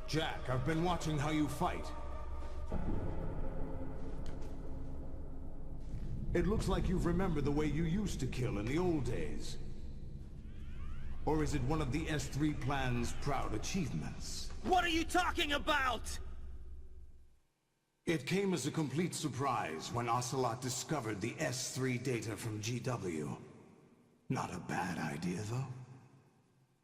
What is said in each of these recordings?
Jack, I've been watching how you fight. It looks like you've remembered the way you used to kill in the old days. Or is it one of the S3 plan's proud achievements? What are you talking about? It came as a complete surprise when Ocelot discovered the S3 data from GW. Not a bad idea, though.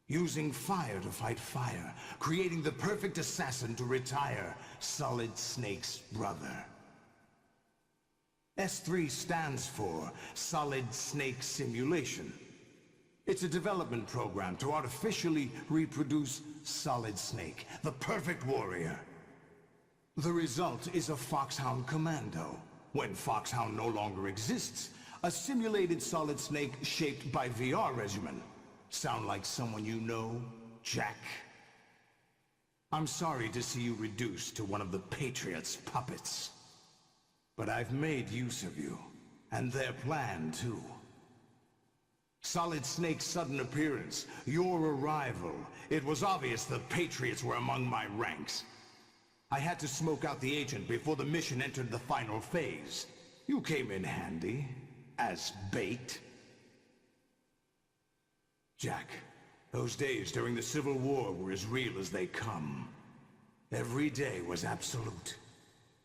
Using fire to fight fire, creating the perfect assassin to retire Solid Snake's brother. S3 stands for Solid Snake Simulation. It's a development program to artificially reproduce Solid Snake, the perfect warrior. The result is a Foxhound Commando. When Foxhound no longer exists, a simulated Solid Snake shaped by VR regimen. Sound like someone you know, Jack? I'm sorry to see you reduced to one of the Patriots' puppets. But I've made use of you, and their plan too. Solid Snake's sudden appearance, your arrival. It was obvious the Patriots were among my ranks. I had to smoke out the agent before the mission entered the final phase. You came in handy, as bait. Jack, those days during the Civil War were as real as they come. Every day was absolute,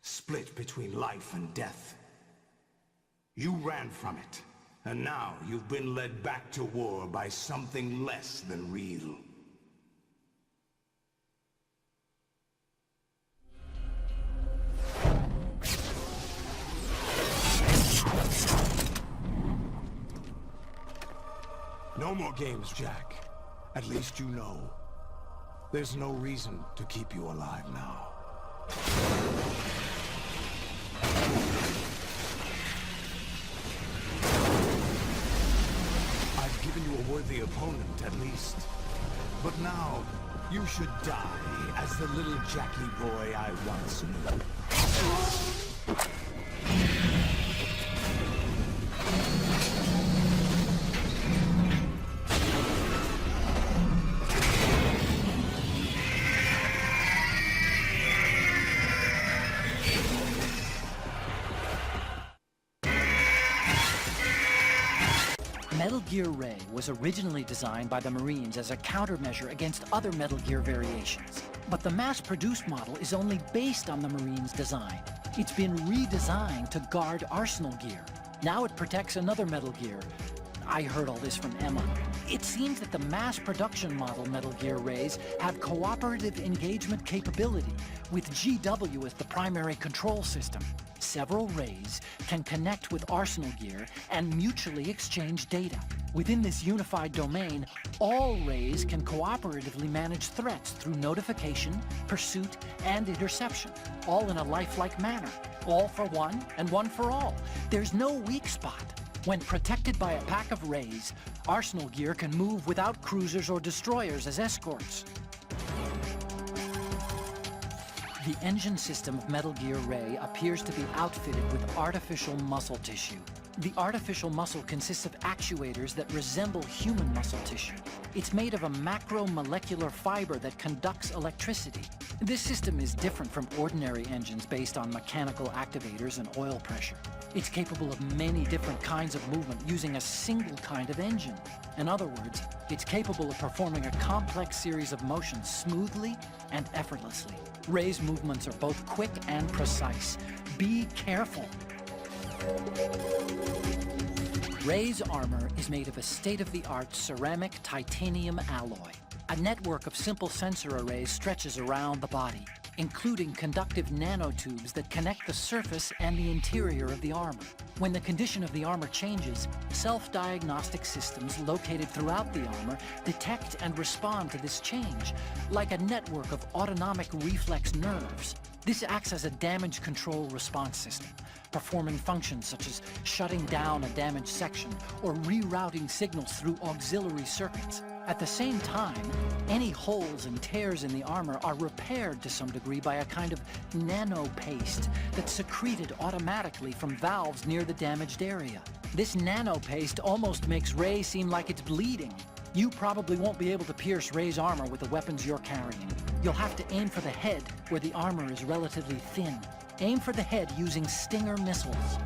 split between life and death. You ran from it. And now you've been led back to war by something less than real. No more games, Jack. At least you know. There's no reason to keep you alive now. Given you a worthy opponent, at least. But now, you should die as the little Jackie boy I once knew. Metal Gear Ray was originally designed by the Marines as a countermeasure against other Metal Gear variations. But the mass-produced model is only based on the Marines' design. It's been redesigned to guard Arsenal gear. Now it protects another Metal Gear. I heard all this from Emma. It seems that the mass production model Metal Gear Rays have cooperative engagement capability, with GW as the primary control system. Several Rays can connect with Arsenal gear and mutually exchange data. Within this unified domain, all Rays can cooperatively manage threats through notification, pursuit, and interception, all in a lifelike manner. All for one and one for all. There's no weak spot. When protected by a pack of Rays, Arsenal gear can move without cruisers or destroyers as escorts. The engine system of Metal Gear Ray appears to be outfitted with artificial muscle tissue. The artificial muscle consists of actuators that resemble human muscle tissue. It's made of a macromolecular fiber that conducts electricity. This system is different from ordinary engines based on mechanical activators and oil pressure. It's capable of many different kinds of movement using a single kind of engine. In other words, it's capable of performing a complex series of motions smoothly and effortlessly. Ray's movements are both quick and precise. Be careful. Ray's armor is made of a state-of-the-art ceramic titanium alloy. A network of simple sensor arrays stretches around the body, including conductive nanotubes that connect the surface and the interior of the armor. When the condition of the armor changes, self-diagnostic systems located throughout the armor detect and respond to this change, like a network of autonomic reflex nerves. This acts as a damage control response system, performing functions such as shutting down a damaged section or rerouting signals through auxiliary circuits. At the same time, any holes and tears in the armor are repaired to some degree by a kind of nanopaste that's secreted automatically from valves near the damaged area. This nanopaste almost makes Ray seem like it's bleeding. You probably won't be able to pierce Ray's armor with the weapons you're carrying. You'll have to aim for the head, where the armor is relatively thin. Aim for the head using Stinger missiles.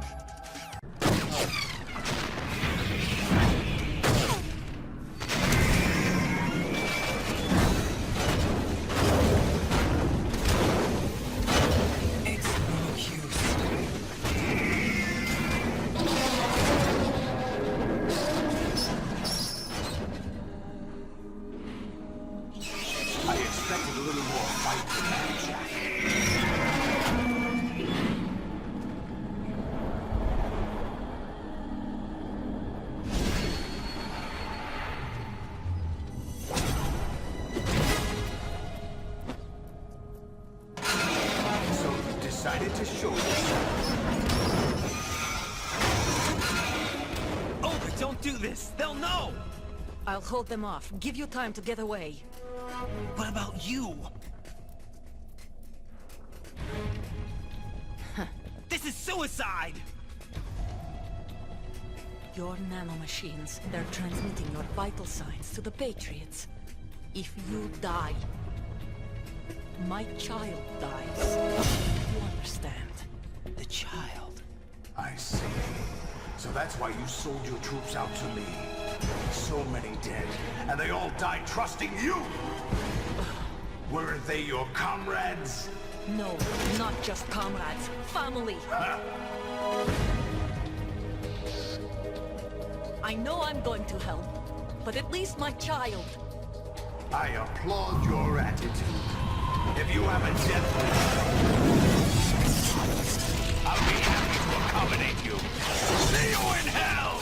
I expected a little more fight from that, Jack. So you decided to show yourself. Oh, but don't do this! They'll know! I'll hold them off. Give you time to get away. What about you? This is suicide! Your nanomachines, they're transmitting your vital signs to the Patriots. If you die, my child dies. You understand? The child. I see. So that's why you sold your troops out to me. So many dead, and they all died trusting you! Weren't they your comrades? No, not just comrades. Family. I know I'm going to help, but at least my child. I applaud your attitude. If you have a death wish, I'll be happy to accommodate you. See you in hell!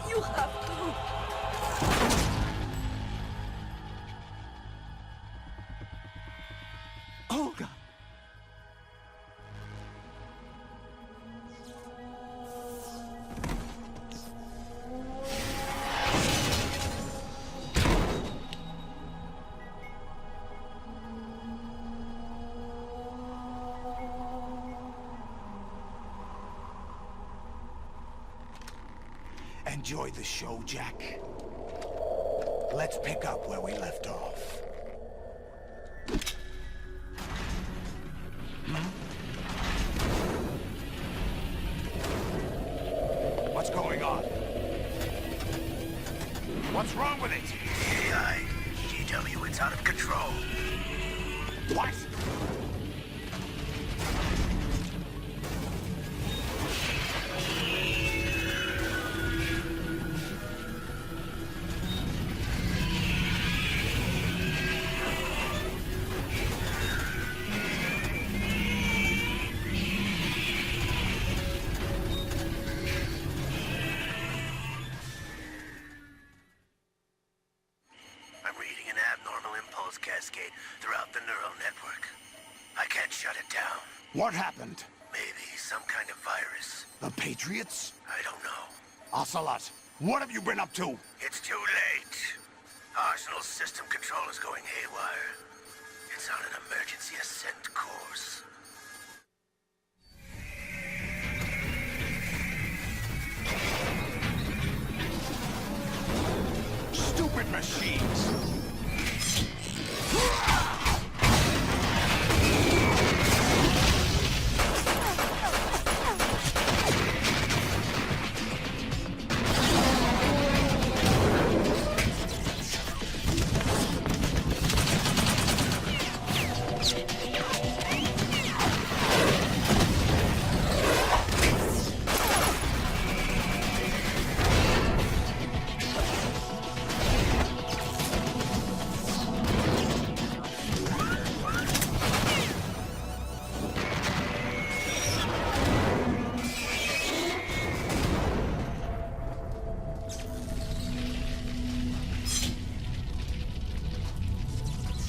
You have to. Olga! Enjoy the show, Jack. Let's pick up where we left off. What's going on? What's wrong with it? AI, GW, it's out of control. What? I'm reading an abnormal impulse cascade throughout the neural network. I can't shut it down. What happened? Maybe some kind of virus. The Patriots? I don't know. Ocelot, what have you been up to? It's too late. Arsenal's system control is going haywire. It's on an emergency ascent course. Stupid machines!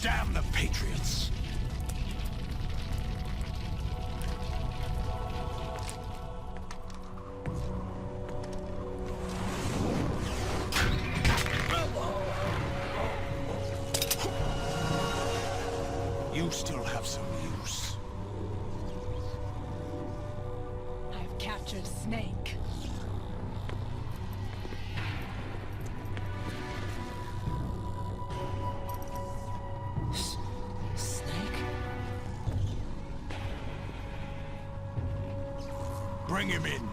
Damn the Patriots! You still have some use. I've captured Snake. Snake? Bring him in.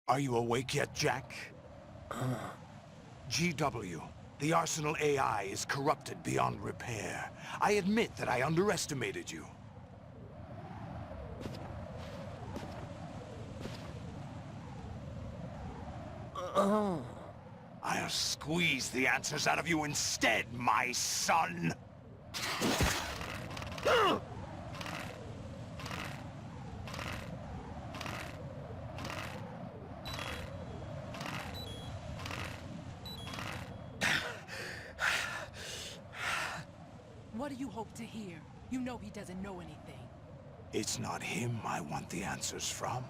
Are you awake yet, Jack? GW, the Arsenal AI is corrupted beyond repair. I admit that I underestimated you. I'll squeeze the answers out of you instead, my son! What do you hope to hear? You know he doesn't know anything. It's not him I want the answers from.